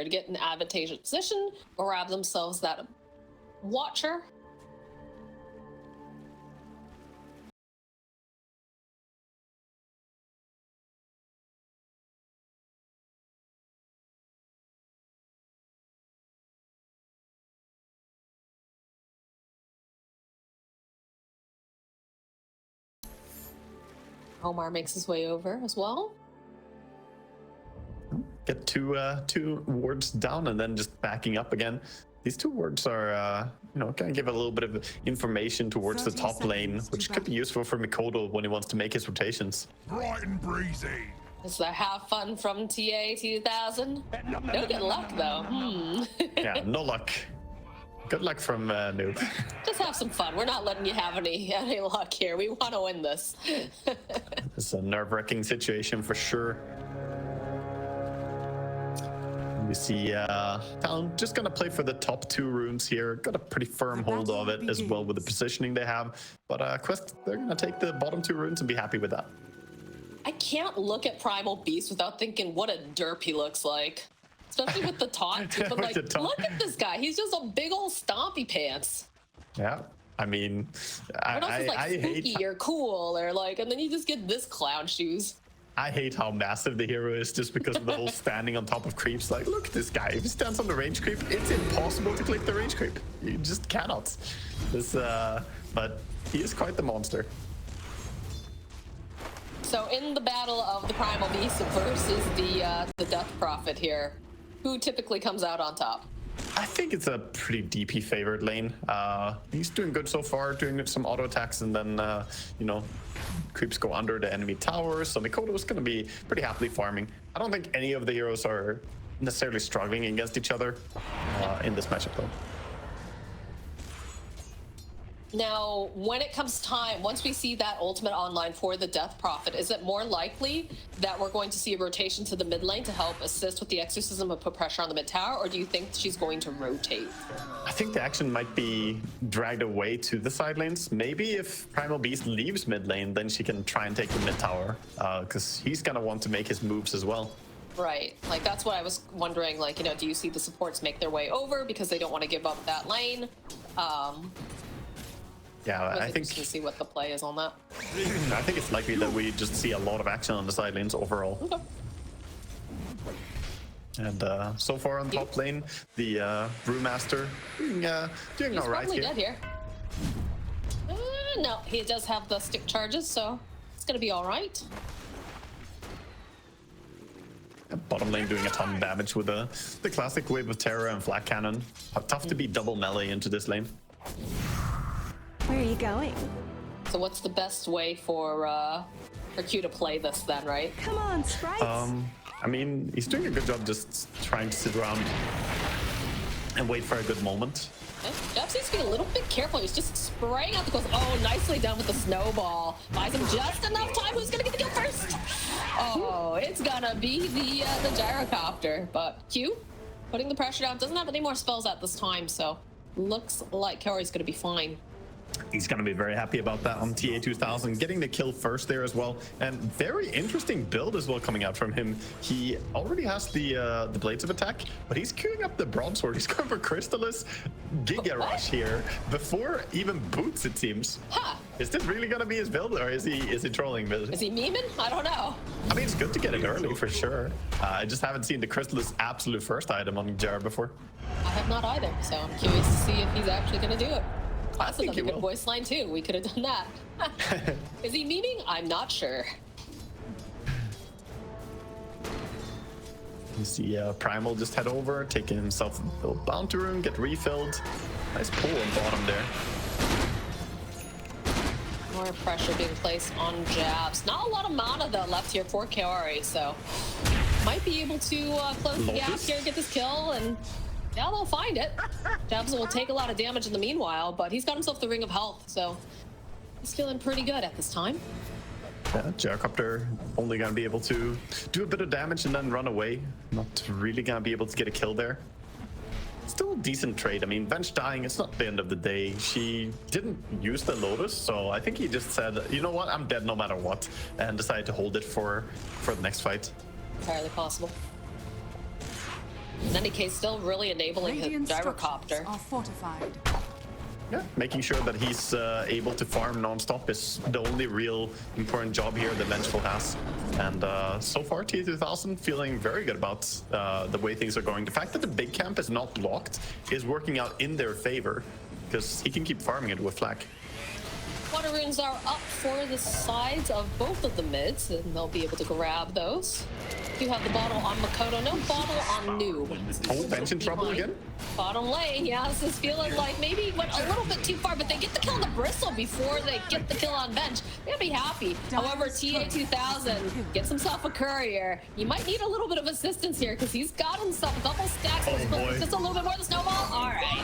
to get an advantageous position, grab themselves that watcher. OmaR makes his way over as well. Get two wards down and then just backing up again. These two wards are, kind of give a little bit of information towards the top lane, which could be useful for Mikoto when he wants to make his rotations. Bright and breezy. Is there have fun from TA 2000? No good luck though. Yeah, no luck. Good luck from Noob. Just have some fun. We're not letting you have any luck here. We want to win this. It's a nerve-wracking situation for sure. We see Talon just gonna play for the top 2 runes here. Got a pretty firm hold of it as well with the positioning they have. But Quest, they're gonna take the bottom 2 runes and be happy with that. I can't look at Primal Beast without thinking what a derp he looks like. Especially with the taunt. But like, look at this guy. He's just a big old stompy pants. Yeah. I mean, I spooky or cool or like, and then you just get this clown shoes. I hate how massive the hero is just because of the whole standing on top of creeps. Like, look at this guy. If he stands on the range creep, it's impossible to click the range creep. You just cannot. But he is quite the monster. So in the battle of the Primal Beast versus the Death Prophet here, who typically comes out on top? I think it's a pretty DP favored lane. He's doing good so far, doing some auto attacks, and then creeps go under the enemy tower. So Mikoto is going to be pretty happily farming. I don't think any of the heroes are necessarily struggling against each other in this matchup, though. Now, when it comes time, once we see that ultimate online for the Death Prophet, is it more likely that we're going to see a rotation to the mid lane to help assist with the exorcism and put pressure on the mid tower, or do you think she's going to rotate? I think the action might be dragged away to the side lanes. Maybe if Primal Beast leaves mid lane, then she can try and take the mid tower, because he's going to want to make his moves as well. Right. Like, that's what I was wondering. Like, do you see the supports make their way over because they don't want to give up that lane? Yeah, I think to see what the play is on that. I think it's likely that we just see a lot of action on the side lanes overall. Okay. And so far on top lane, the Brewmaster doing all right here. Dead here. No, he does have the stick charges, so it's gonna be all right. Bottom lane doing a ton of damage with the classic wave of terror and flat cannon. Tough to be double melee into this lane. Where are you going? So what's the best way for Q to play this then, right? Come on, sprites. I mean, he's doing a good job just trying to sit around and wait for a good moment. Jabz needs to be a little bit careful. He's just spraying out the coast. Oh, nicely done with the snowball. Buys him just enough time. Who's gonna get the kill first? Oh, it's gonna be the gyrocopter. But Q, putting the pressure down, doesn't have any more spells at this time, so looks like kaori's gonna be fine. He's going to be very happy about that on TA 2000, getting the kill first there as well. And very interesting build as well coming out from him. He already has the Blades of Attack, but he's queuing up the Broadsword. He's going for Crystallis Giga Rush here before even boots, it seems. Huh. Is this really going to be his build, or is he trolling? Is he memeing? I don't know. I mean, it's good to get it early for sure. I just haven't seen the Crystallis absolute first item on Jar before. I have not either, so I'm curious to see if he's actually going to do it. That's another good will. voice line too. We could have done that. Is he memeing? I'm not sure. You see Primal just head over, taking himself a little bounty room, get refilled. Nice pull on bottom there. More pressure being placed on Jabz. Not a lot of mana though left here for kaori, so might be able to close the gap here, get this kill, and yeah, they'll find it. Jabz will take a lot of damage in the meanwhile, but he's got himself the Ring of Health, so he's feeling pretty good at this time. Yeah, Gyrocopter only gonna be able to do a bit of damage and then run away. Not really gonna be able to get a kill there. Still a decent trade. I mean, Venge dying, it's not the end of the day. She didn't use the Lotus, so I think he just said, you know what, I'm dead no matter what, and decided to hold it for the next fight. Entirely possible. In any case, still really enabling his gyrocopter. Are fortified. Yeah, making sure that he's able to farm non-stop is the only real important job here that Vengeful has. And so far, T2000 feeling very good about the way things are going. The fact that the big camp is not locked is working out in their favor, because he can keep farming it with Flak. Water runes are up for the sides of both of the mids, and they'll be able to grab those. You have the bottle on Mikoto, no bottle on Noob. Oh, Bench in trouble again? Bottom lane, yeah, this is feeling like maybe went a little bit too far, but they get the kill on the Bristle before they get the kill on Bench. They'll be happy. However, TA2000 gets himself a courier. You might need a little bit of assistance here, because he's got himself a couple stacks. Oh, Just a little bit more of the snowball. All right.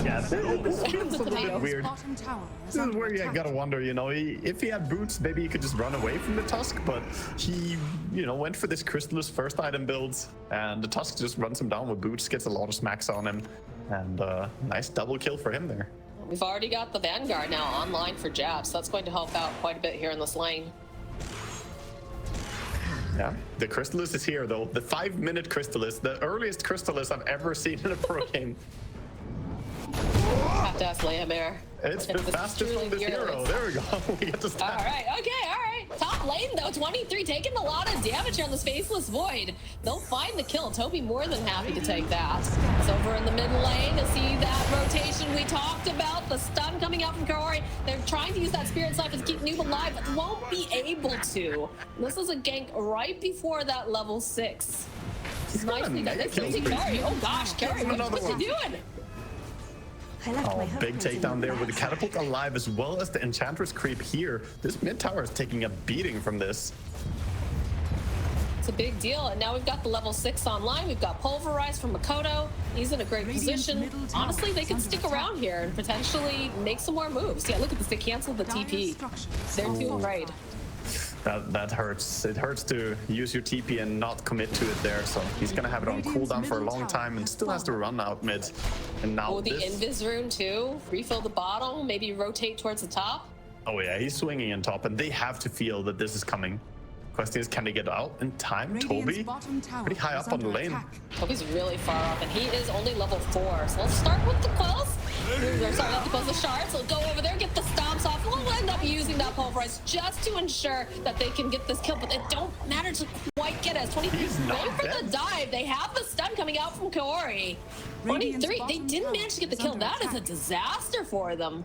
Yeah, this feels a little bit weird. Bottom tower This is where you gotta wonder, you know, if he had boots, maybe he could just run away from the Tusk, but he, you know, went for this Crystallis first item builds, and the Tusk just runs him down with boots, gets a lot of smacks on him, and nice double kill for him there. We've already got the Vanguard now online for Jabz, so that's going to help out quite a bit here in this lane. Yeah, the Crystallis is here though. The 5-minute Crystallis, the earliest Crystallis I've ever seen in a pro game. Have to ask Lamare. It's the fastest from this hero. There we go. We get to start. All right, okay, all right. Top lane though, 23, taking a lot of damage here on this Faceless Void. They'll find the kill. Tobi more than happy to take that. It's over in the mid lane to see that rotation we talked about. The stun coming out from kaori. They're trying to use that Spirit Siphon to keep Noob alive, but won't be able to. This is a gank right before that level 6. Nicely done. They still see kaori. Oh gosh, kaori, what's he doing? I left my Oh, hook big pointing takedown on there the with the backside. catapult alive, as well as the Enchantress creep here. This mid tower is taking a beating from this. It's a big deal, and now we've got the level 6 online. We've got Pulverize from Mikoto. He's in a great position. Honestly, they could stick around here and potentially make some more moves. Yeah, look at this. They canceled the TP. They're too afraid. That hurts. It hurts to use your TP and not commit to it there. So he's gonna have it on cooldown for a long time and still has to run out mid. And now Oh, the this. Invis rune too. Refill the bottom, maybe rotate towards the top. Oh yeah, he's swinging in top, and they have to feel that this is coming. Question is, can they get out in time? Tobi, pretty high up on the lane. Tobi's really far up, and he is only level 4. So let's start with the quells. Sorry, not the quells, the shards. So go over there, get the stomps off. We'll end up using that pulverize just to ensure that they can get this kill, but it don't matter to quite get us. 23 going for the dive. They have the stun coming out from kaori. 23, they didn't manage to get the kill. That is a disaster for them.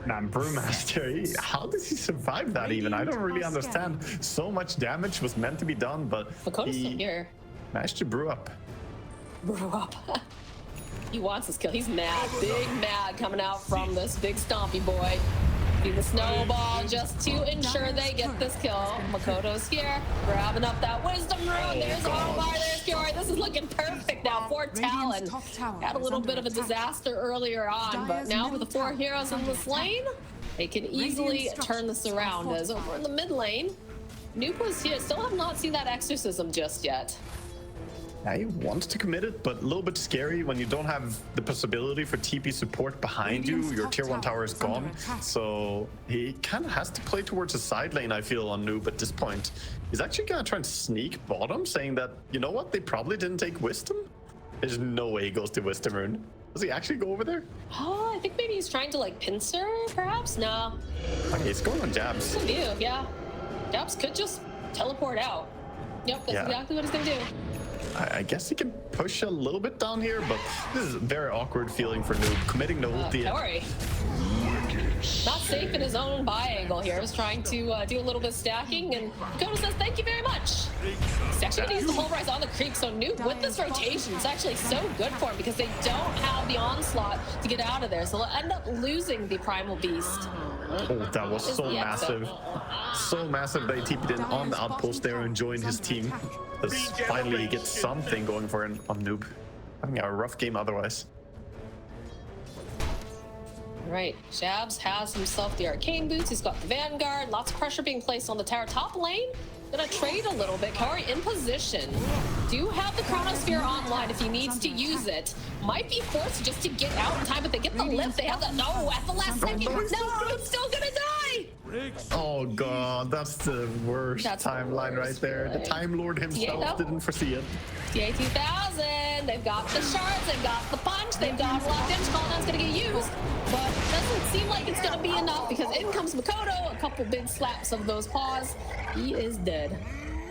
Nah, Brewmaster, how does he survive that even? I don't really understand. So much damage was meant to be done, but Makoto's still he here. managed to brew up. Brew up. He wants this kill. He's mad. Big mad coming out from this big stompy boy. See the snowball just to ensure they get this kill. Makoto's here, grabbing up that wisdom rune. There's OmaR, there's kaori. This is looking perfect now for Talon. Had a little bit of a disaster earlier on, but now with the 4 heroes in this lane, they can easily turn this around. As over in the mid lane, Noob was here. Still have not seen that exorcism just yet. Yeah, he wants to commit it, but a little bit scary when you don't have the possibility for TP support behind you. Your tier 1 tower is gone, so he kind of has to play towards the side lane, I feel, on Noob at this point. He's actually gonna try and sneak bottom, saying that, you know what, they probably didn't take Wisdom? There's no way he goes to Wisdom Rune. Does he actually go over there? Oh, I think maybe he's trying to like pincer, perhaps? No. Okay, he's going on Jabz. Good view, yeah. Jabz could just teleport out. Yep, that's exactly what he's gonna do. I guess he can push a little bit down here, but this is a very awkward feeling for Noob. Committing to ulti. Kaori. Not safe in his own buy angle here. He's trying to do a little bit of stacking, and Mikoto says thank you very much. He's actually gonna use the pulverize on the creep, so Noob with this rotation, it's actually so good for him because they don't have the onslaught to get out of there, so they'll end up losing the primal beast. Oh, that was so massive. So massive that he TP'd in on the outpost there and joined his team. Because finally he gets something going for him on Noob. Having a rough game otherwise. Right, Jabz has himself the arcane boots. He's got the Vanguard. Lots of pressure being placed on the tower. Top lane, gonna trade a little bit. Kaori in position. Do have the Chronosphere online if he needs to use it. Might be forced just to get out in time, but they get the lift. They have the no at the last second. No, it's still gonna die. Oh god, that's the worst That's the timeline right worst there. The feeling. Time Lord himself Yeah. didn't foresee it. TA 2000, they've got the shards, they've got the punch, they've got a lot of damage. Cooldown's gonna get used, but it doesn't seem like it's gonna be enough because in comes Mikoto, a couple big slaps of those paws. He is dead.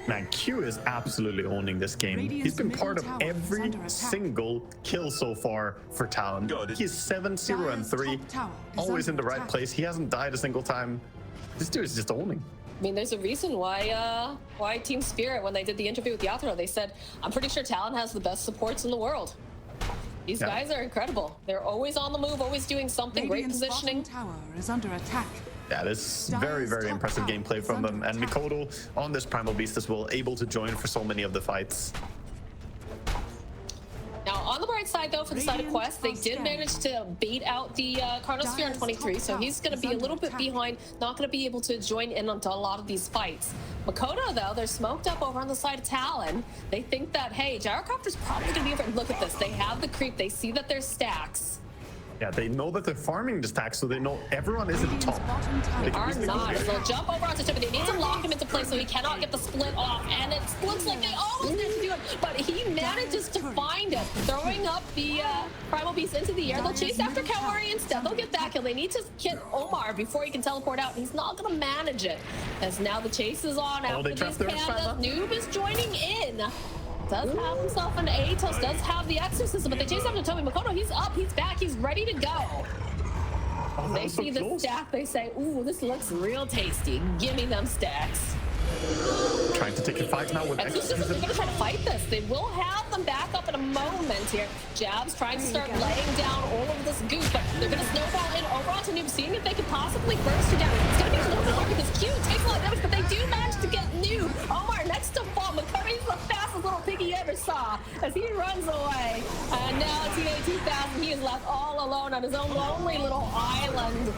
Man, Q is absolutely owning this game. He's been part of every single kill so far for Talon. He's 7-0-3, always in the right place. He hasn't died a single time. This dude is just owning. I mean, there's a reason why Team Spirit, when they did the interview with Yatoro, they said, I'm pretty sure Talon has the best supports in the world. These guys are incredible. They're always on the move, always doing something, great positioning. Tower is under attack. Yeah, this very, very impressive gameplay from them. And Mikoto on this Primal Beast as well, able to join for so many of the fights. Now, on the bright side, though, for the side of Quest, they did manage to bait out the Chronosphere on 23, so he's going to be a little bit behind, not going to be able to join in onto a lot of these fights. Mikoto, though, they're smoked up over on the side of Talon. They think that, hey, Gyrocopter's probably going to be over. Look at this. They have the creep. They see that there's stacks. Yeah, they know that they're farming the stacks, so they know everyone is at the top. They are not. They'll jump over onto Tobi. They need to lock him into place so he cannot get the split off. And it looks like they almost managed to do it, but he manages to find it. Throwing up the Primal Beast into the air. They'll chase after kaori instead. They'll get that kill. They need to hit OmaR before he can teleport out. He's not going to manage it. As now the chase is on after these pandas. Noob is joining in. Does have himself an Atos, does have the exorcism, but they chase after Tobi. Mikoto, he's up, he's back, he's ready to go. Oh, they see the stack, they say, ooh, this looks real tasty. Give me them stacks. Trying to take a fight now with exorcism. They're going to try to fight this. They will have them back up in a moment here. Jabz trying to start laying down all of this goop, but they're going to snowball in over onto Noob, seeing if they can possibly burst her down. It's going to be a little bit hard because Q takes a lot of damage, but they do manage to get Noob. OmaR next to fall. Mikoto's the fastest little piggy you ever saw as he runs away. And now TA 2000, he is left all alone on his own lonely little island.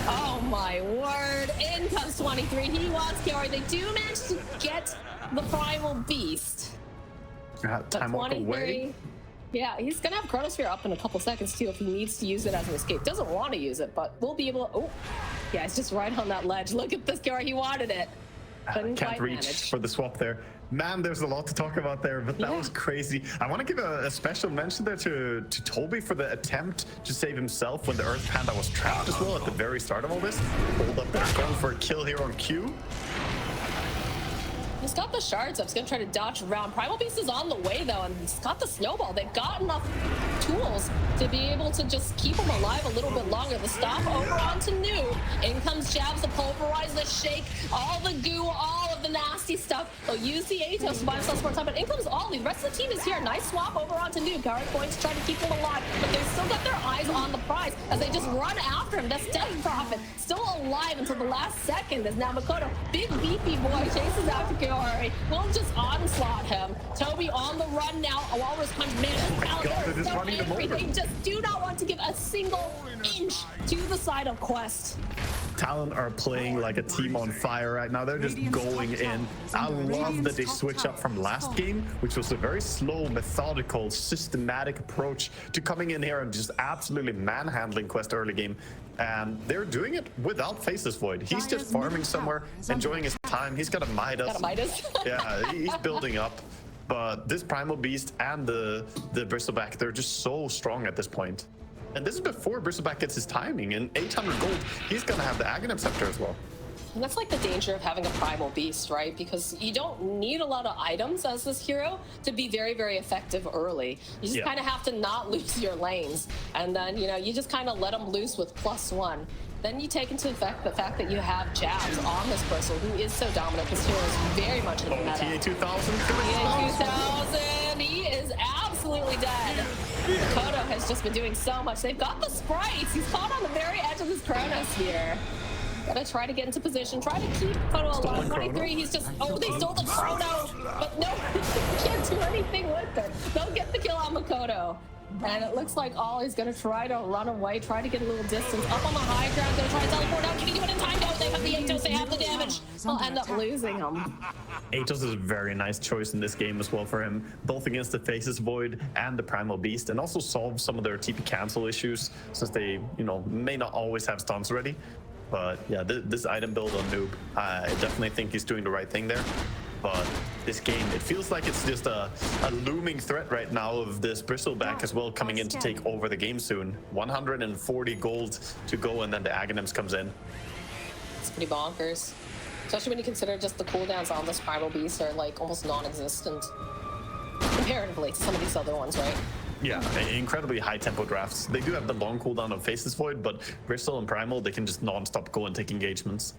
Oh my word. In comes 23. He wants kaori. They do manage to get the Primal Beast. Time walk away. Yeah, he's gonna have Chronosphere up in a couple seconds too if he needs to use it as an escape. Doesn't want to use it, but we'll be able to. Oh, yeah, it's just right on that ledge. Look at this kaori. He wanted it. Can't reach for the swap there. Man, there's a lot to talk about there, but that was crazy. I want to give a special mention there to Tobi for the attempt to save himself when the Earth Panda was trapped as well at the very start of all this. Hold up there, going for a kill here on Q. He's got the shards up. He's gonna try to dodge around. Primal Beast is on the way though, and he's got the snowball. They've got enough tools to be able to just keep him alive a little bit longer. The stop over onto Noob. In comes Jabz to pulverize the shake, all the goo, all of the nasty stuff. They'll use the Atos to buy themselves more time, but in comes Ollie. The rest of the team is here. Nice swap over onto Noob. kaori going to try to keep him alive, but they've still got their eyes on the prize as they just run after him. That's Death Prophet still alive until the last second as now Mikoto, big beefy boy, chases after kaori. We'll just onslaught him. Tobi on the run now. A Walrus Punch man. So angry. They just do not want to give a single inch to the side of Quest. Talon are playing like a team on fire right now. They're just going in. I love that they switch up from last game, which was a very slow, methodical, systematic approach to coming in here and just absolutely manhandling Quest early game. And they're doing it without Faceless Void. He's just farming somewhere, enjoying his time. He's got a Midas. Yeah, he's building up. But this Primal Beast and the Bristleback, they're just so strong at this point. And this is before Bristleback gets his timing. And 800 gold, he's going to have the Aghanim Scepter as well. And that's like the danger of having a Primal Beast, right? Because you don't need a lot of items as this hero to be very, very effective early. You just kind of have to not lose your lanes. And then, you know, you just kind of let them loose with +1. Then you take into effect the fact that you have Jabz on this Bristle, who is so dominant. This hero is very much in the meta. TA 2000. TA 2000, he is absolutely dead. Mikoto has just been doing so much. They've got the sprites. He's caught on the very edge of this Chronosphere. Gotta try to get into position, try to keep Mikoto alive. 23, he's just, oh, they stole the Chrono, but no, can't do anything with it. They'll get the kill on Mikoto. And it looks like Ollie's gonna try to run away, try to get a little distance up on the high ground, gonna try to teleport out. Can he do it in time? No, they have the Atos, they have the damage. They'll end up losing him. Atos is a very nice choice in this game as well for him, both against the Faceless Void and the Primal Beast, and also solve some of their TP cancel issues, since they, you know, may not always have stuns ready. But yeah, this item build on Noob, I definitely think he's doing the right thing there. But this game, it feels like it's just a looming threat right now of this Bristleback as well coming in to take over the game soon. 140 gold to go, and then the Aghanims comes in. It's pretty bonkers. Especially when you consider just the cooldowns on this Primal Beast are like almost non-existent. Comparatively to some of these other ones, right? Yeah, incredibly high tempo drafts. They do have the long cooldown of Faceless Void, but Bristle and Primal, they can just non-stop go and take engagements.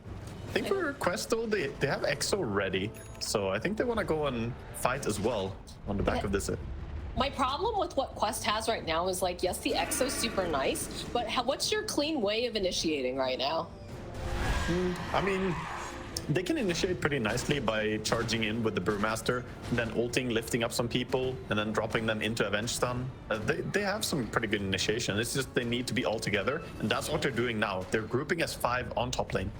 I think for Quest though, they have Exo ready, so I think they want to go and fight as well on the back of this. My problem with what Quest has right now is like, yes, the Exo's super nice, but what's your clean way of initiating right now? I mean, they can initiate pretty nicely by charging in with the Brewmaster, and then ulting, lifting up some people, and then dropping them into Avenge Stun. They have some pretty good initiation. It's just they need to be all together, and that's what they're doing now. They're grouping as 5 on top lane.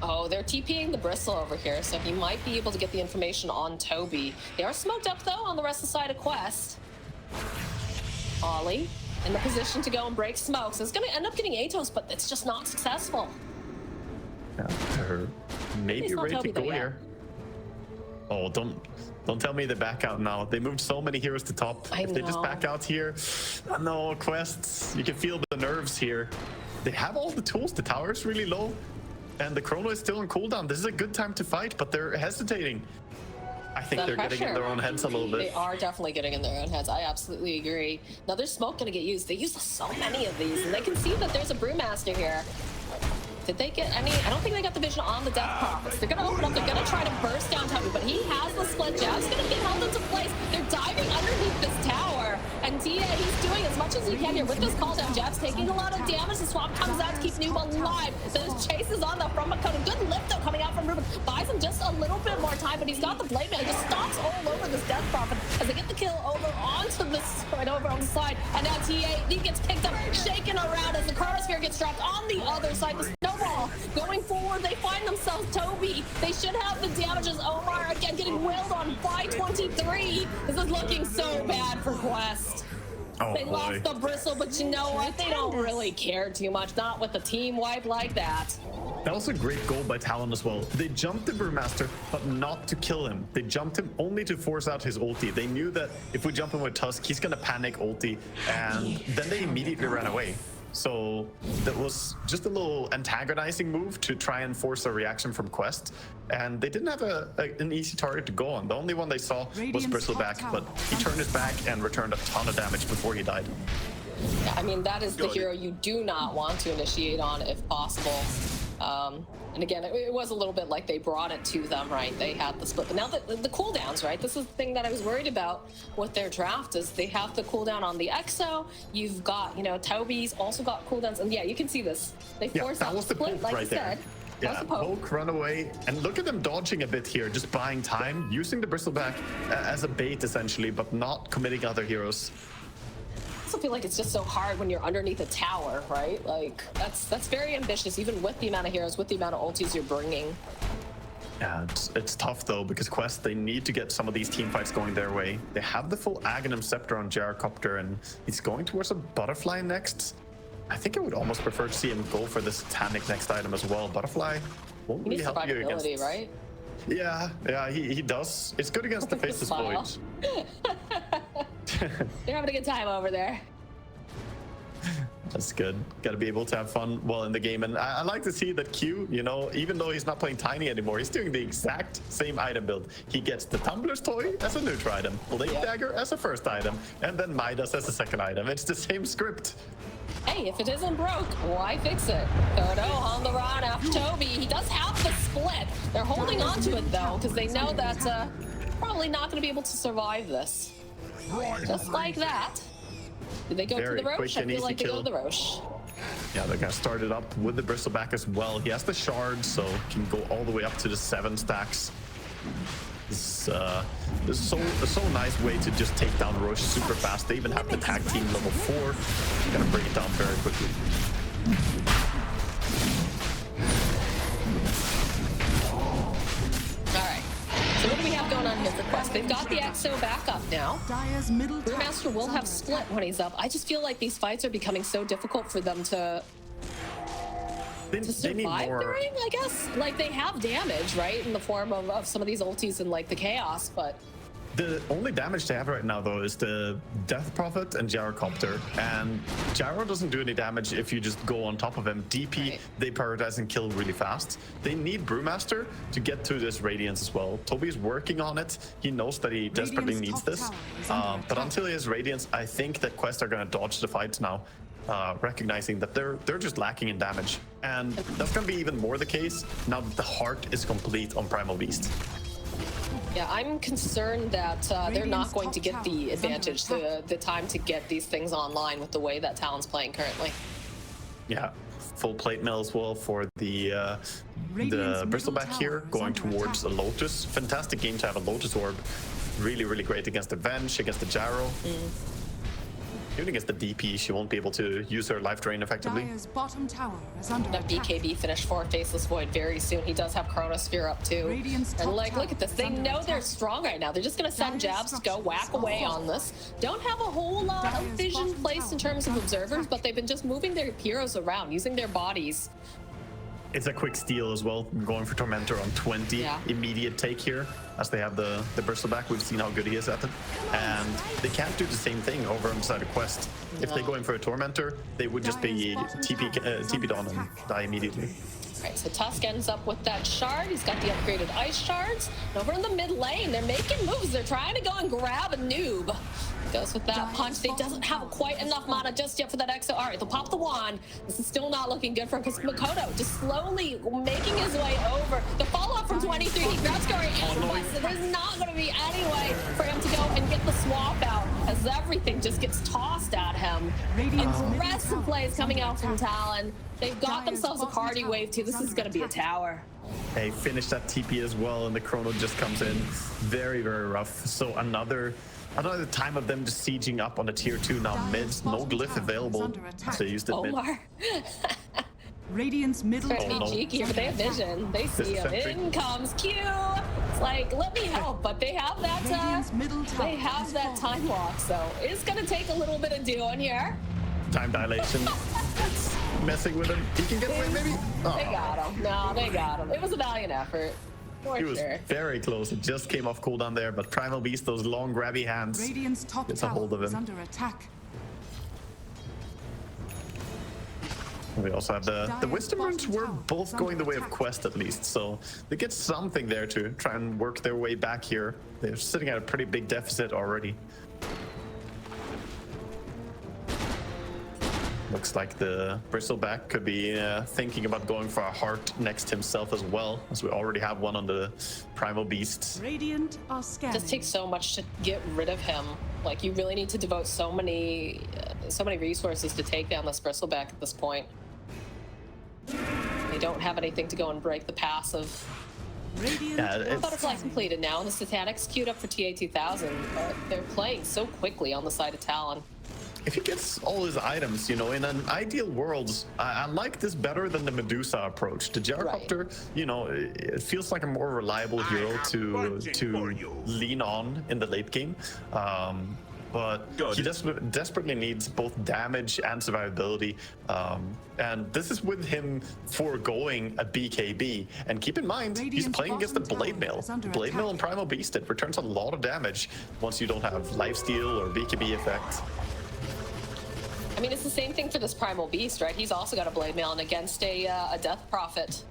Oh, they're TPing the Bristle over here, so he might be able to get the information on Tobi. They are smoked up, though, on the rest of the side of Quest. Ollie in the position to go and break smoke. So it's going to end up getting Atos, but it's just not successful. Yeah, they're maybe ready to go here. Oh, don't tell me they back out now. They moved so many heroes to top. If they just back out here, no, Quests, you can feel the nerves here. They have all the tools. The tower is really low, and the Chrono is still on cooldown. This is a good time to fight, but they're hesitating. I think they're getting in their own heads a little bit. They are definitely getting in their own heads. I absolutely agree. Now there's smoke going to get used. They use so many of these, and they can see that there's a Brewmaster here. Did they get any? I don't think they got the vision on the Death Prophets. They're going to open up. They're going to try to burst down Tobi, but he has the split. Jabz going to get held into place. They're diving underneath this tower, and Tia, he's doing as much as he can here with this call down. Jabz taking a lot of damage. The swap comes out to keep Noob alive. There's chases on though from Mikoto. Good lift though coming out from Ruben. Buys him just a little bit more time, but he's got the blade mail. He just stomps all over this Death Prophet as they get the kill over onto this right over on the side. And now TA, he gets picked up, shaken around as the Chronosphere gets dropped on the other side. The snowball going forward, they find themselves Tobi. They should have the damages. OmaR again getting wailed on by 23. This is looking so bad for Quest. Oh, they lost the Bristle, but you know what? They don't really care too much. Not with a team wipe like that. That was a great goal by Talon as well. They jumped the Brewmaster, but not to kill him. They jumped him only to force out his ulti. They knew that if we jump him with Tusk, he's gonna panic ulti, and then they immediately ran away. So that was just a little antagonizing move to try and force a reaction from Quest. And they didn't have an easy target to go on. The only one they saw was Bristleback, but he turned his back and returned a ton of damage before he died. Yeah, I mean, that is the hero you do not want to initiate on if possible. And again, it was a little bit like they brought it to them, right? They had the split, but now the cooldowns, right? This is the thing that I was worried about with their draft is they have the cooldown on the Exo. You've got, you know, Tobi's also got cooldowns, and yeah, you can see this. They forced out the split, like you said. Yeah, poke, run away, and look at them dodging a bit here, just buying time, using the Bristleback as a bait essentially, but not committing other heroes. I feel like it's just so hard when you're underneath a tower, right? Like that's very ambitious, even with the amount of heroes, with the amount of ultis you're bringing. Yeah, it's tough though, because Quest, they need to get some of these team fights going their way. They have the full Aghanim Scepter on Gyrocopter, and he's going towards a Butterfly next. I think I would almost prefer to see him go for the Satanic next item as well. Butterfly won't really help you against... right? Yeah, he does. It's good against the Faceless Void. They're having a good time over there. That's good. Got to be able to have fun while in the game. And I like to see that Q, you know, even though he's not playing Tiny anymore, he's doing the exact same item build. He gets the Tumbler's Toy as a neutral item, Blade Dagger as a first item, and then Midas as a second item. It's the same script. Hey, if it isn't broke, why fix it? Kodo on the run after Tobi. He does have the split. They're holding on to it though, because they know that probably not going to be able to survive this. Just like that. Did they go to the Roche? I feel like they go to the Roche. Yeah, they're gonna start it up with the Bristleback as well. He has the shard, so can go all the way up to the 7 stacks. This is so nice way to just take down Roche super fast. They even have the tag team level 4. Gonna bring it down very quickly. So what do we have going on here for Quest? They've got the Exo back up now. Brewmaster will have split when he's up. I just feel like these fights are becoming so difficult for them to They need survive more. during, I guess. Like, they have damage, right, in the form of some of these ultis and like the chaos, but The only damage they have right now, though, is the Death Prophet and Gyrocopter. And Gyro doesn't do any damage if you just go on top of him. DP, Right. they prioritize and kill really fast. They need Brewmaster to get to this Radiance as well. Tobi's working on it. He knows that he desperately needs this. But until he has Radiance, I think that Quest are going to dodge the fights now. Recognizing that they're just lacking in damage. And that's going to be even more the case now that the heart is complete on Primal Beast. yeah, I'm concerned that they're not going to get the advantage, the time to get these things online with the way that Talon's playing currently. Yeah, full plate mill as well for the Bristleback here, going towards a Lotus. Fantastic game to have a Lotus Orb. Really, really great against the Venge, against the Gyro. Even against the DP, she won't be able to use her life drain effectively. Dire's bottom tower is under That attack. BKB finished for Faceless Void very soon. He does have Chronosphere up too. Radiant's And top like, look at this. They tower is know under they're attack. strong right now. They're just gonna send Dire's Jabz to go structures whack are away on this. Don't have a whole lot of Dire's vision bottom placed in tower terms is of under observers, attack. but they've been just moving their heroes around, using their bodies. It's a quick steal as well, going for Tormentor on 20. Yeah. Immediate take here, as they have the Bristleback. We've seen how good he is at it. And they can't do the same thing over on the side of Quest. If they go in for a Tormentor, they would just be TP'd on and die immediately. Right, so Tusk ends up with that shard. He's got the upgraded ice shards. And over in the mid lane, they're making moves. They're trying to go and grab a noob. Goes with that punch. They doesn't have quite enough mana just yet for that exo. All right, they'll pop the wand. This is still not looking good for him because Mikoto just slowly making his way over. The follow-up from 23, he grabs Kaori and so there's not going to be any way for him to go and get the swap out as everything just gets tossed at him. Aggressive plays coming out from Talon. They've got themselves a party wave too. This is going to be a tower. They finish that TP as well, and the Chrono just comes in. Very, very rough. So another time of them just sieging up on the tier 2 now mid. No glyph available. So they used it mid. OmaR. Radiant's middle Trying to tower be cheeky, is but they under have attack. vision. They see him. Sentry. In comes Q. It's like, let me help, but they have that. Radiant's middle tower They have is that falling. time lock, so it's gonna take a little bit of doing here. Time dilation. It's messing with him. He can get away, maybe? They got him. No, they got him. It was a valiant effort, for He was sure. very close. It just came off cooldown there, but Primal Beast, those long grabby hands. Radiant's top Gets a hold tower of is him. under attack. We also have the Wisdom Runes were both going the way of Quest at least, so they get something there to try and work their way back here. They're sitting at a pretty big deficit already. Looks like the Bristleback could be thinking about going for a heart next himself as well, as we already have one on the Primal Beast. Radiant are It scanning. just takes so much to get rid of him. Like, you really need to devote so many resources to take down this Bristleback at this point. They don't have anything to go and break the passive. Radiant Yeah, are it's- Butterfly completed now, and the Satanic's queued up for TA2000, but they're playing so quickly on the side of Talon. If he gets all his items, you know, in an ideal world, I like this better than the Medusa approach. The Gyrocopter, you know, it feels like a more reliable hero to lean on in the late game. But he desperately needs both damage and survivability. And this is with him foregoing a BKB. And keep in mind, he's Radiant's playing against the bottom Blade tower Mail. is under Blade Mail attack. and Primal Beast, it returns a lot of damage once you don't have lifesteal or BKB effect. I mean, it's the same thing for this Primal Beast, right? He's also got a Blade Mail and against a Death Prophet.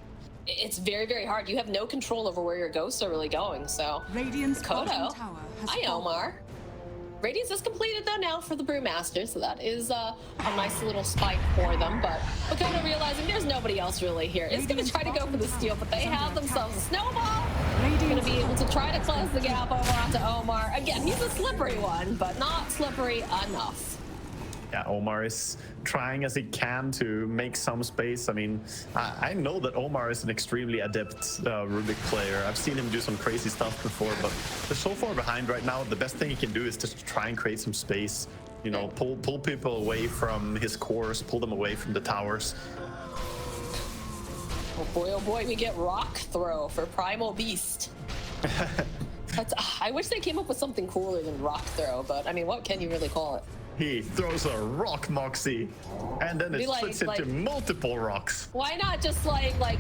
It's very, very hard. You have no control over where your ghosts are really going, so... Radiant's Mikoto. bottom tower has Hi, fallen. OmaR. Radiance is completed though now for the Brewmaster, so that is a nice little spike for them. But Mikoto realizing there's nobody else really here. It's going to try to go for the steal, but they have themselves a snowball. Going to be able to try to close the gap over onto OmaR. Again, he's a slippery one, but not slippery enough. Yeah, OmaR is trying as he can to make some space. I mean, I know that OmaR is an extremely adept Rubik player. I've seen him do some crazy stuff before, but they're so far behind right now. The best thing he can do is just try and create some space. You know, pull people away from his cores, pull them away from the towers. Oh boy, we get Rock Throw for Primal Beast. I wish they came up with something cooler than Rock Throw, but I mean, what can you really call it? He throws a rock Moxie, and then Be it like- splits into multiple rocks. Why not just like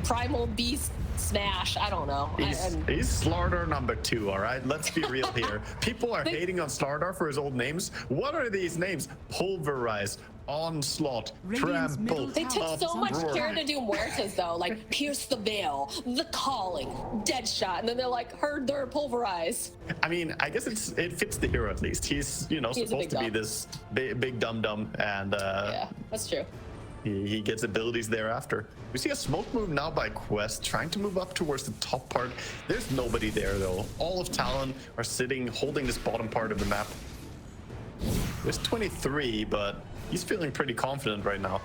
Primal Beast Smash? I don't know. He's Slardar number 2, all right? Let's be real here. People are hating on Slardar for his old names. What are these names? Pulverize, Onslaught, Radiant's Trample. middle They took so much Uproar. care to do muertes though, like Pierce the Veil, The Calling, Deadshot, and then they're like Herd their Pulverize. I mean, I guess it fits the hero at least. He's, He's a supposed big to be dumb. this big dum-dum, and Yeah, that's true. he gets abilities thereafter. We see a smoke move now by Quest, trying to move up towards the top part. There's nobody there though. All of Talon are sitting, holding this bottom part of the map. There's 23, but he's feeling pretty confident right now.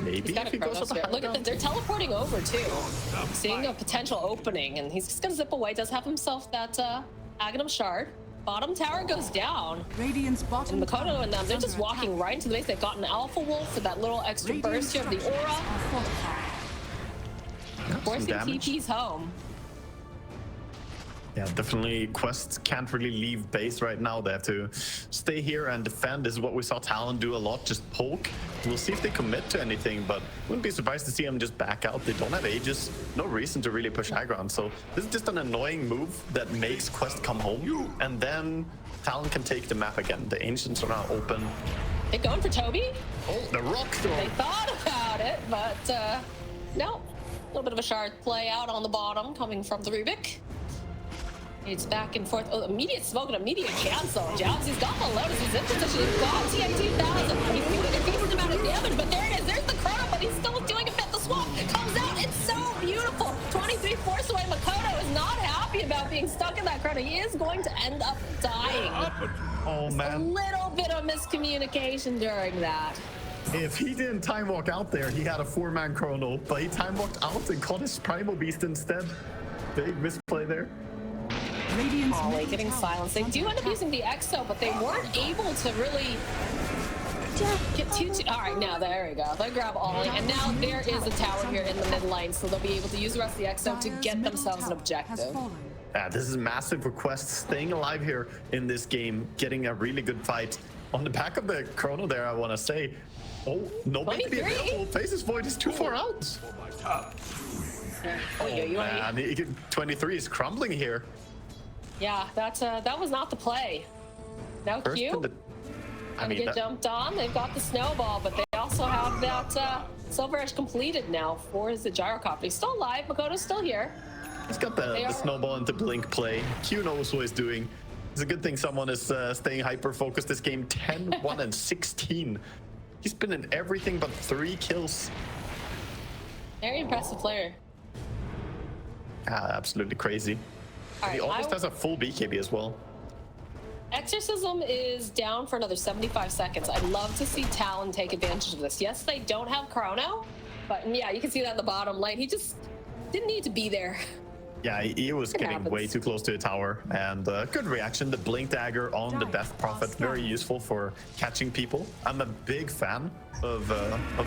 Maybe He's got if he a goes up Chronosphere. ahead Look of at them. this, they're teleporting over too. Seeing a potential opening, and he's just gonna zip away. Does have himself that Aghanim Shard. Bottom tower goes down. Radiant's bottom And Mikoto tower and them, is they're just under walking attack. right into the base. They've got an Alpha Wolf for that little extra Radiant burst here of the structures aura. are fortified. Forcing damage. TP's home. Yeah, definitely Quest can't really leave base right now. They have to stay here and defend. This is what we saw Talon do a lot, just poke. We'll see if they commit to anything, but wouldn't be surprised to see them just back out. They don't have Aegis, no reason to really push high ground. So this is just an annoying move that makes Quest come home, and then Talon can take the map again. The Ancients are now open. They going for Tobi? Oh, the rock throw! They thought about it, but no. A little bit of a shard play out on the bottom coming from the Rubik. It's back and forth. Oh, immediate smoke and immediate cancel. Jabz, he's got the Lotus. He's in position. He's got TNT 1000. He's doing a decent amount of damage, but there it is. There's the chrono, but he's still doing a bit. The swap comes out. It's so beautiful. 23 force away. Mikoto is not happy about being stuck in that chrono. He is going to end up dying. Oh A man, little bit of miscommunication during that. if he didn't time walk out there, he had a 4-man chrono, but he time walked out and caught his Primal Beast instead. Big misplay there. Radiant's Ollie middle getting tower silenced. They is do under end up attack. using the Exo, but they weren't able to really get too. All right, now there we go. They grab Ollie, and now there is a tower here in the mid lane, so they'll be able to use the rest of the Exo to Dire's get middle themselves an tower has objective. fallen. This is massive for Quest, staying alive here in this game, getting a really good fight. On the back of the chrono there, I want to say, oh, nobody to be 23? available. Faces Void is too far out. Oh, yeah, Man, 23 is crumbling here. yeah, that's that was not the play. Now First Q in the, I gonna mean, get jumped on. They've got the snowball, but they also have that Silver Edge completed now for the gyrocopter. He's still alive. Makoto's still here. he's got the snowball into blink play. Q knows what he's doing. It's a good thing someone is staying hyper focused this game. 10, 1, and 16. He's been in everything but 3 kills. Very impressive player. Absolutely crazy. All He right, almost has a full BKB as well. Exorcism is down for another 75 seconds. I'd love to see Talon take advantage of this. Yes, they don't have Chrono, but yeah, you can see that in the bottom lane. He just didn't need to be there. Yeah, he was It getting way happens. too close to the tower, and good reaction. The Blink Dagger on the Death Prophet, very useful for catching people. I'm a big fan of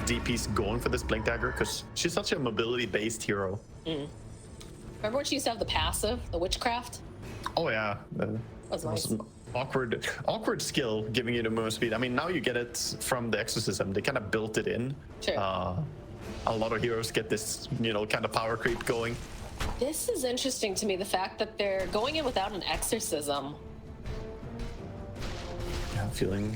DPs going for this Blink Dagger because she's such a mobility-based hero. Remember when she used to have the passive, the Witchcraft? Oh yeah, Was nice. some awkward skill giving you the movement speed. I mean, now you get it from the Exorcism. They kind of built it in. Sure. A lot of heroes get this, kind of power creep going. This is interesting to me, the fact that they're going in without an Exorcism. Yeah, feeling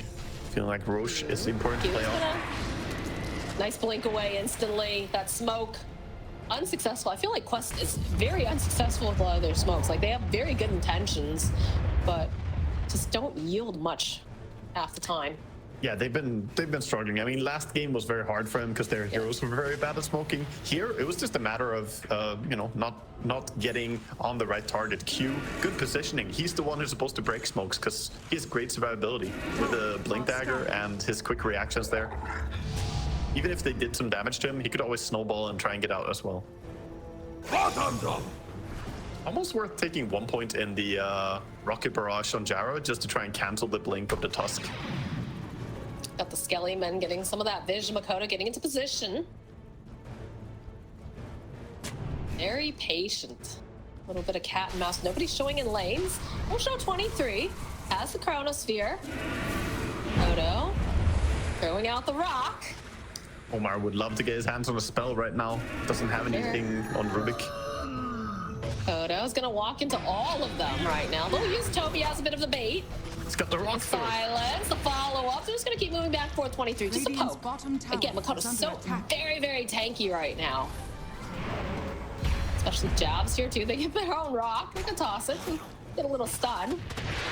like Roche is important to He was play on. gonna... Nice blink away instantly. That smoke, unsuccessful. I feel like Quest is very unsuccessful with a lot of their smokes. Like, they have very good intentions, but just don't yield much half the time. Yeah, they've been struggling. I mean, last game was very hard for them because their heroes were very bad at smoking. Here, it was just a matter of not getting on the right target. Q, good positioning. He's the one who's supposed to break smokes because he has great survivability with the Blink Dagger and his quick reactions there. Even if they did some damage to him, he could always snowball and try and get out as well. Almost worth taking 1 point in the Rocket Barrage on Jaro just to try and cancel the blink of the Tusk. Got the Skelly men getting some of that vision. Mikoto getting into position. Very patient. A little bit of cat and mouse. Nobody's showing in lanes. We'll show 23. has the Chronosphere. Mikoto throwing out the rock. OmaR would love to get his hands on a spell right now. Doesn't have anything on Rubik. Mikoto's gonna walk into all of them right now. They'll use Tobi as a bit of the bait. He's got the rock throw. Silence, the follow-up. They're just gonna keep moving back 423. Just a Radiant's poke. bottom tower Again, Mikoto's is so under attack. very, very tanky right now. Especially Jabz here too. They get their own rock. They can toss it. Get a little stun.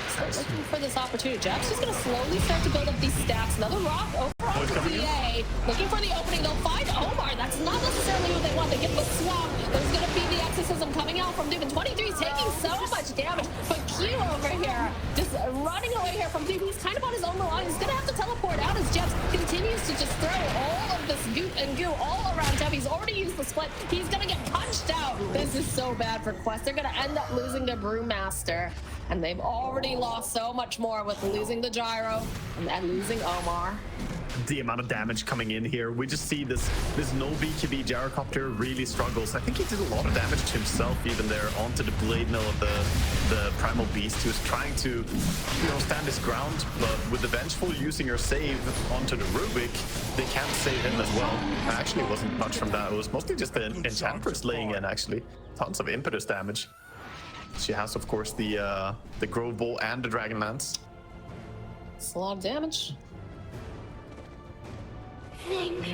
So looking for this opportunity. Jabz just gonna slowly start to build up these stacks. Another rock over on the PA. Looking for the opening. They'll find OmaR. That's not necessarily what they want. They get the swap. There's gonna be the exorcism coming out from Noob. And 23 is taking so much damage. But Q over here just running away here from Noob. He's kind of on his own line. He's gonna have to teleport out as Jabz continues to just throw all of this goop and goo all around Tobi. He's already used the split. He's gonna get punched out. This is so bad for Quest. They're gonna end up losing their Brewmaster. And they've already lost so much more with losing the gyro and losing OmaR. The amount of damage coming in here, we just see this no BKB gyrocopter really struggles. I think he did a lot of damage to himself even there onto the blade mill of the primal beast. He was trying to stand his ground, but with the vengeful using her save onto the Rubik, they can't save him as well. Actually, it wasn't much from that. It was mostly just the Enchantress laying in, actually. Tons of impetus damage. She has, of course, the Grove Bow and the Dragon Lance. It's a lot of damage.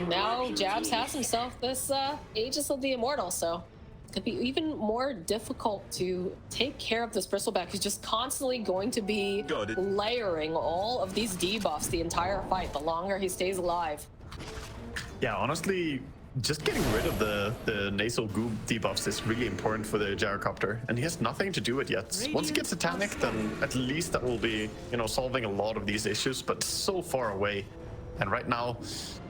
Now Jabz has himself this Aegis of the Immortal, so it could be even more difficult to take care of this Bristleback, who's just constantly going to be layering all of these debuffs the entire fight, the longer he stays alive. Yeah, honestly, just getting rid of the nasal goo debuffs is really important for the gyrocopter, and he has nothing to do it yet. Once he gets Satanic, then at least that will be, solving a lot of these issues, but so far away. And right now,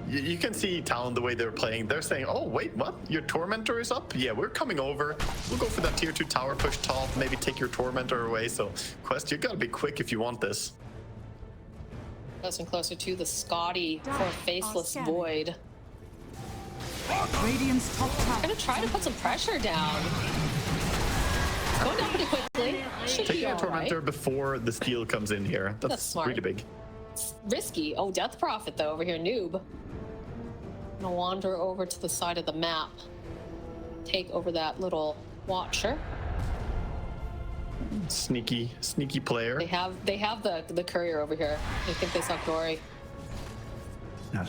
you can see Talon the way they're playing. They're saying, oh, wait, what? Your Tormentor is up? Yeah, we're coming over. We'll go for that tier 2 tower push top, maybe take your Tormentor away. So, Quest, you gotta be quick if you want this. Closer and closer to the Scotty for Faceless Void. Radiant's top tower. Gonna try to put some pressure down. It's going down pretty quickly. Should be Taking a all Tormentor right. before the steal comes in here. That's smart. really big. It's risky. Oh, Death Prophet though over here, Noob. Gonna wander over to the side of the map. Take over that little Watcher. Sneaky player. They have the courier over here. I think they saw Glory.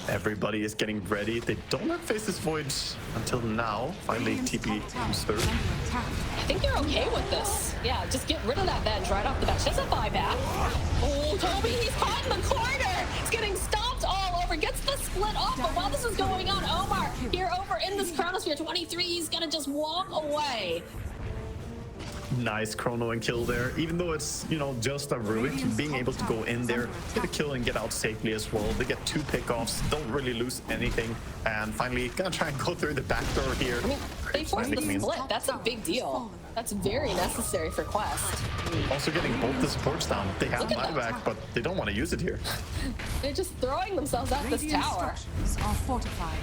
Everybody is getting ready. They don't have Faceless Void until now. Finally, TP comes through. I think you're okay with this. Yeah, just get rid of that bench right off the bat. She has a buyback. Oh, Tobi, he's caught in the corner. He's getting stomped all over. Gets the split off. But while this is going on, OmaR here over in this Chronosphere 23, he's gonna just walk away. Nice chrono and kill there. Even though it's, just a Rubik, being able to go in there, get a kill and get out safely as well. They get 2 pickoffs, don't really lose anything. And finally, gonna try and go through the back door here. I mean, they forced the split. That's a big deal. That's very necessary for Quest. Also getting both the supports down. They have buyback, but they don't want to use it here. They're just throwing themselves at this tower. Structures are fortified.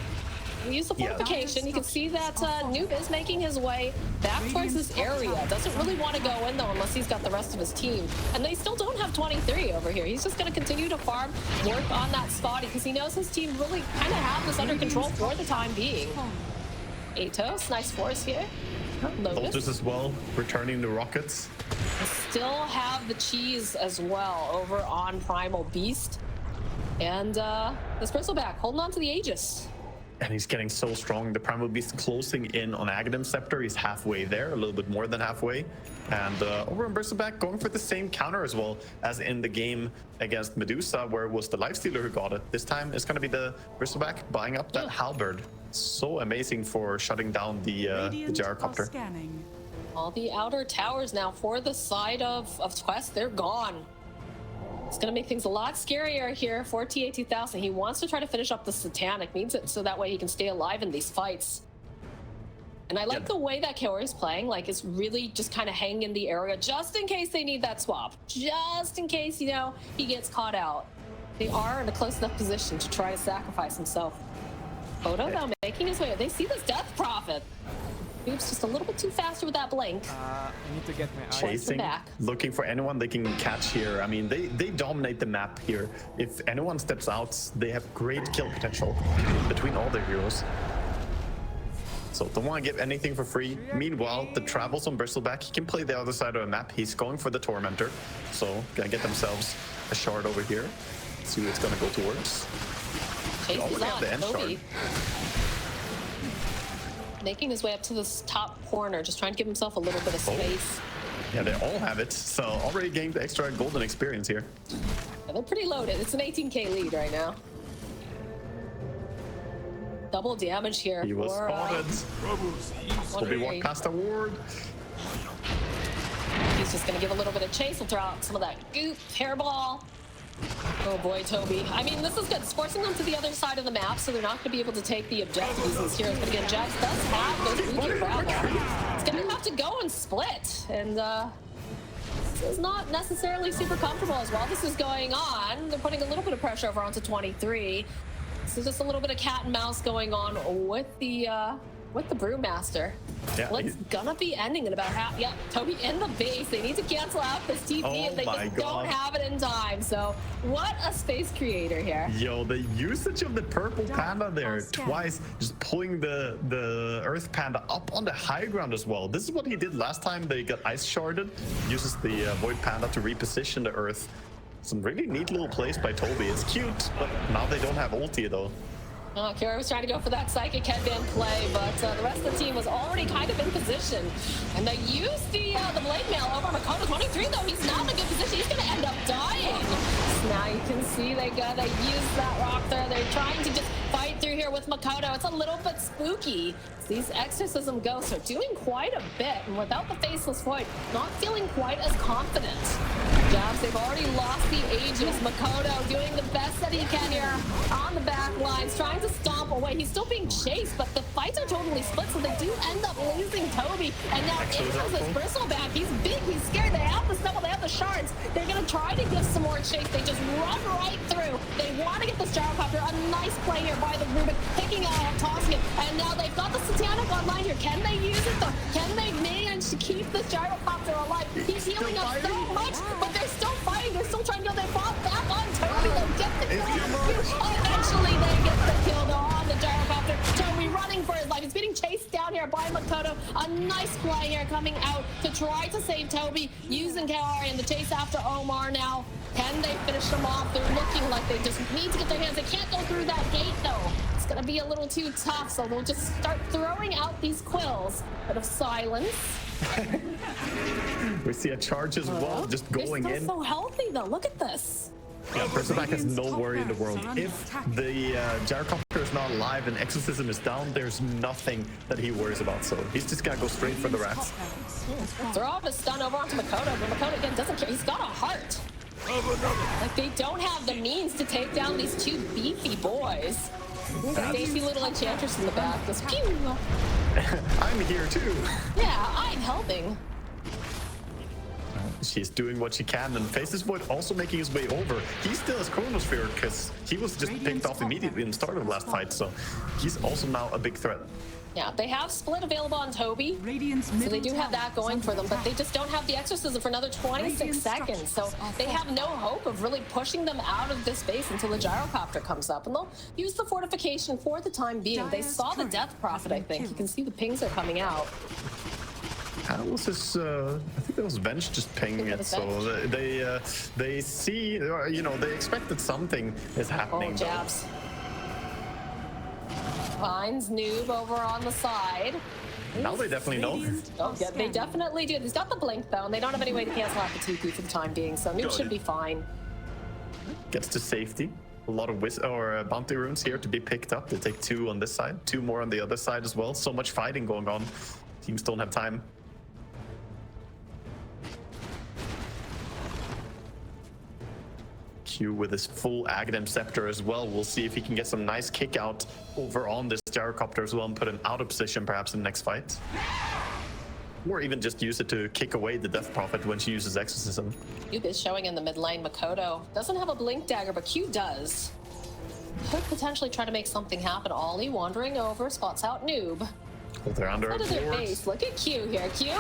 We use the fortification. You can see that Noob is making his way back towards this area. Doesn't really want to go in though unless he's got the rest of his team. And they still don't have 23 over here. He's just going to continue to farm, work on that Scotty because he knows his team really kind of have this under control for the time being. Atos, nice force here. Lotus as well, returning the rockets. They still have the cheese as well over on Primal Beast. And this Bristleback holding on to the Aegis. And he's getting so strong. The Primal Beast closing in on Aghanim Scepter. He's halfway there, a little bit more than halfway. And over on Bristleback, going for the same counter as well as in the game against Medusa, where it was the Lifestealer who got it. This time it's going to be the Bristleback buying up that Halberd. So amazing for shutting down the gyrocopter. All the outer towers now for the side of Quest, they're gone. It's going to make things a lot scarier here for TA2000. He wants to try to finish up the Satanic, means it so that way he can stay alive in these fights. And I like the way that kaori's playing, like it's really just kind of hanging in the area just in case they need that swap. Just in case, he gets caught out. They are in a close enough position to try to sacrifice himself. Odo now making his way. They see this Death Prophet. Noob's just a little bit too fast with that blink. I need to get my eyes. Chasing, back. looking for anyone they can catch here. I mean, they dominate the map here. If anyone steps out, they have great kill potential between all their heroes. So don't want to give anything for free. Meanwhile, the Travels on Bristleback, he can play the other side of the map. He's going for the Tormentor. So gonna get themselves a shard over here. See what it's gonna go towards. Chase is already have on. the end Tobi making his way up to this top corner, just trying to give himself a little bit of space. Yeah, they all have it. So already gained extra golden experience here. Yeah, they're pretty loaded. It's an 18k lead right now. Double damage here. He was for, spotted. Tobi walked past the ward. He's just gonna give a little bit of chase. He'll throw out some of that goop hairball. Oh boy, Tobi. I mean, this is good. It's forcing them to the other side of the map, so they're not going to be able to take the objectives using these heroes. But again, Jabz does have those blue travel. It's going to have to go and split. And this is not necessarily super comfortable as well. This is going on. They're putting a little bit of pressure over onto 23. This is just a little bit of cat and mouse going on with the Brewmaster. Yeah, Well, it's gonna be ending in about half. Yeah, Tobi in the base. They need to cancel out this TP, and they just don't have it in time. So, what a space creator here. Yo, the usage of the purple panda there twice, just pulling the earth panda up on the high ground as well. This is what he did last time they got ice sharded. Uses the void panda to reposition the earth. Some really neat little plays by Tobi. It's cute, but now they don't have ulti though. Kira was trying to go for that psychic headband play, but the rest of the team was already kind of in position. And they used the blade mail over Mikoto. 23 though, he's not in a good position. He's gonna end up dying. So now you can see they gotta use that rock there. They're trying to just fight through here with Mikoto. It's a little bit spooky. These exorcism ghosts are doing quite a bit, and without the faceless void, not feeling quite as confident. Jabz, they've already lost the Aegis. Mikoto doing the best that he can here on the back lines, trying to stomp away. He's still being chased, but the fights are totally split, so they do end up losing Tobi. And now in comes this Bristleback. He's big, he's scared. They have the snowball, they have the shards. They're gonna try to give some more chase. They just run right through. They want to get this gyrocopter. A nice play here by the Rubik, picking out, tossing it, and now they've got the Satanic online here. Can they use it though? Can they manage to keep this gyrocopter alive? He's healing up so much, but they're still fighting. They're still trying to go. They fought back on Tobi. They'll get the kill. Eventually they get the kill though on the gyrocopter. Tobi running for his life. He's getting chased down here by Mikoto. A nice play here coming out to try to save Tobi using kaori and the chase after OmaR now. Can they finish them off? They're looking like they just need to get their hands. They can't go through that gate though. It's gonna be a little too tough, so they'll just start throwing out these quills. Bit of silence. We see a charge as well, just going They're in. still so healthy though. Look at this. Yeah, Bristleback has no worry in the world. If the gyrocopter is not alive and exorcism is down, there's nothing that he worries about. So he's just gonna go straight for the rats. Throw off a stun over onto Mikoto, but Mikoto again doesn't care. He's got a heart. Like they don't have the means to take down these two beefy boys. Stacy little enchantress in the back. Goes, pew. I'm here too. Yeah, I'm helping. She's doing what she can, and Faceless Void also making his way over. He still has Chronosphere because he was just picked off immediately in the start of the last fight, so he's also now a big threat. Yeah, they have split available on Tobi, so they do have that going for them, but they just don't have the exorcism for another 26 seconds, so they have no hope of really pushing them out of this base until the gyrocopter comes up, and they'll use the fortification for the time being. They saw the Death Prophet, I think. You can see the pings are coming out. How was this? I think that was Venge just pinging it, so they see, you know, they expect that something is happening. Oh, Jabz. Finds Noob over on the side. Now they definitely know. Oh, yeah, they definitely do. He's got the blink though, and they don't have any way to cancel out the TP for the time being, so Noob should be fine. Gets to safety. A lot of bounty runes here to be picked up. They take 2 on this side, 2 more on the other side as well. So much fighting going on. Teams don't have time. Q with his full Aghanim Scepter as well. We'll see if he can get some nice kick out over on this gyrocopter as well and put him out of position perhaps in the next fight. Or even just use it to kick away the Death Prophet when she uses Exorcism. Cube is showing in the mid lane. Mikoto doesn't have a blink dagger, but Q does. Could potentially try to make something happen. Ollie wandering over, spots out Noob. Oh, they're under a Out of their board. base. Look at Q here. Q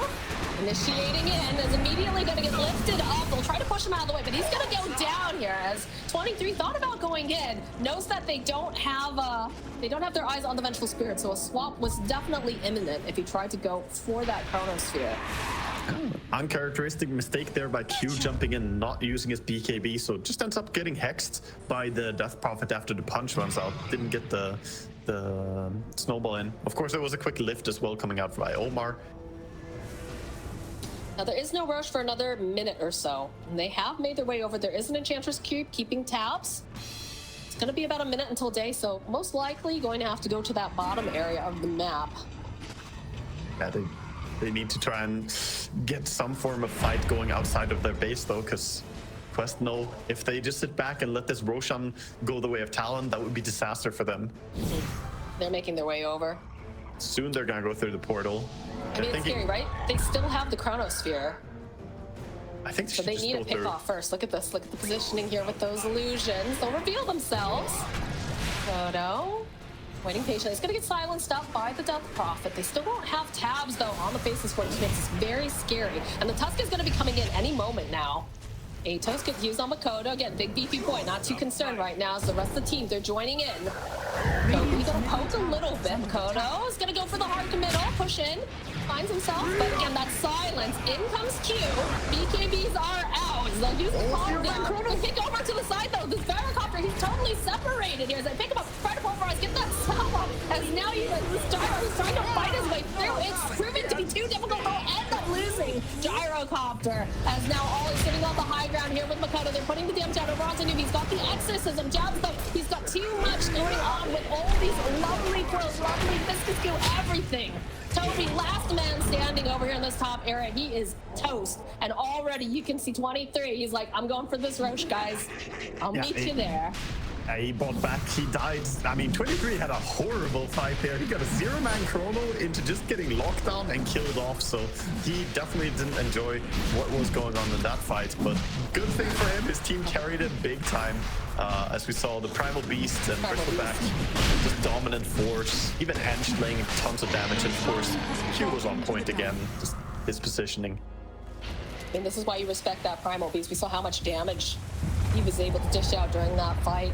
initiating in is immediately going to get lifted up. They'll try to push him out of the way, but he's going to go down here as 23 thought about going in. Knows that they don't have their eyes on the Vengeful Spirit, so a swap was definitely imminent if he tried to go for that Chronosphere. Uncharacteristic mistake there by Q jumping in, not using his BKB, so just ends up getting hexed by the Death Prophet after the punch runs out. Didn't get the snowball in. Of course, there was a quick lift as well coming out by OmaR. Now, there is no rush for another minute or so. And they have made their way over. There is an Enchantress Cube keeping tabs. It's going to be about a minute until day, so most likely going to have to go to that bottom area of the map. Yeah, they need to try and get some form of fight going outside of their base, though, because Quest know if they just sit back and let this Roshan go the way of Talon, that would be disaster for them. They're making their way over. Soon they're gonna go through the portal. I mean, it's scary, right? They still have the Chronosphere. I think So they need a pick off first. Look at this. Look at the positioning here with those illusions. They'll reveal themselves. Photo. Waiting patiently. It's going to get silenced up by the Death Prophet. They still don't have tabs, though, on the faces for it, which makes this very scary. And the Tusk is going to be coming in any moment now. Atos gets used on Mikoto. Again, big beefy boy, not too concerned right now. So the rest of the team, they're joining in. Tobi gonna poke a little bit. Mikoto is gonna go for the hard committal, push in, finds himself, but again, that silence. In comes Q. BKBs are out. They'll use the calm down. They pick over to the side though. This Gyrocopter, he's totally separated here. As they pick him up, try to pulverize, get that stop up. As now this Gyro is trying to fight his way through. It's proven to be too difficult. They'll end up losing Gyrocopter. As now all is sitting on the high ground here with Mikoto. They're putting the damage out over onto Noob. He's got the exorcism. Jabz though, he's got too much going on with all these lovely throws, lovely viscous goo, everything. Tobi, last man standing over here in this top area. He is toast. And already you can see 23. He's like, I'm going for this Roche, guys. I'll meet you there. He bought back, he died. I mean, 23 had a horrible fight there. He got a zero-man chrono into just getting locked down and killed off, so he definitely didn't enjoy what was going on in that fight. But good thing for him, his team carried it big time. As we saw, the Primal Beast and Bristleback, just dominant force. Even Hench laying tons of damage, and of course, Q was on point again, just his positioning. And this is why you respect that Primal Beast. We saw how much damage he was able to dish out during that fight.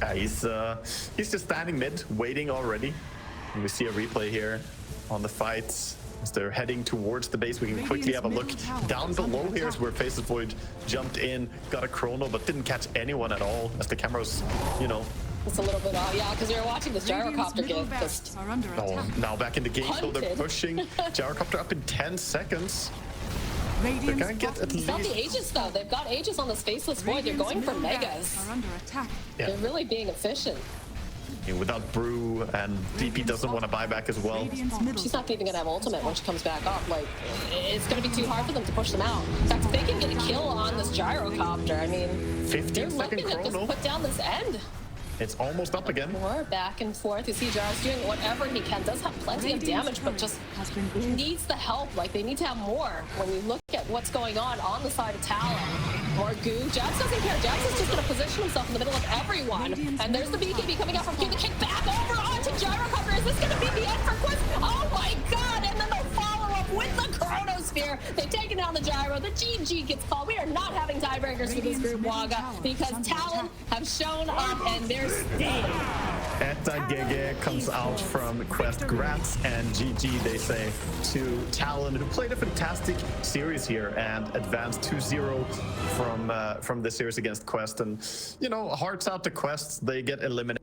And he's just standing mid, waiting already. And we see a replay here on the fights. As they're heading towards the base, we can quickly have a look down below. Here's where Faceless Void jumped in, got a chrono, but didn't catch anyone at all. As the cameras, you know, it's a little bit off, yeah, because you're watching this Gyrocopter get just now back in the game, so they're pushing Gyrocopter up in 10 seconds. They're gonna get at least... They've got the Aegis though. They've got Aegis on this Faceless Void. They're going for Megas. Yeah. They're really being efficient. Without Brew, and DP doesn't want to buy back as well. She's not even gonna have ultimate when she comes back up. Like, it's gonna be too hard for them to push them out. In fact, if they can get a kill on this Gyrocopter, I mean, 15 they're second looking at chrono. this put down this end. It's almost up again. More back and forth. You see Jabz doing whatever he can. Does have plenty of damage, but just needs the help. Like, they need to have more. When we look at what's going on the side of Talon. More goo. Jabz doesn't care. Jabz is just going to position himself in the middle of everyone. And there's the BKB coming out from Q. The kick back over onto Gyrocopter. Is this going to be the end for Quest? Oh my god! And then they'll follow up with the Chronosphere. They've taken down the Gyro. The GG gets called. We are not having tiebreakers for this group, Waga, because Talon have shown up and they're staying. Eta GG comes out from Quest. Grats and GG, they say, to Talon, who played a fantastic series here and advanced 2-0 from this series against Quest. And, you know, hearts out to Quest. They get eliminated.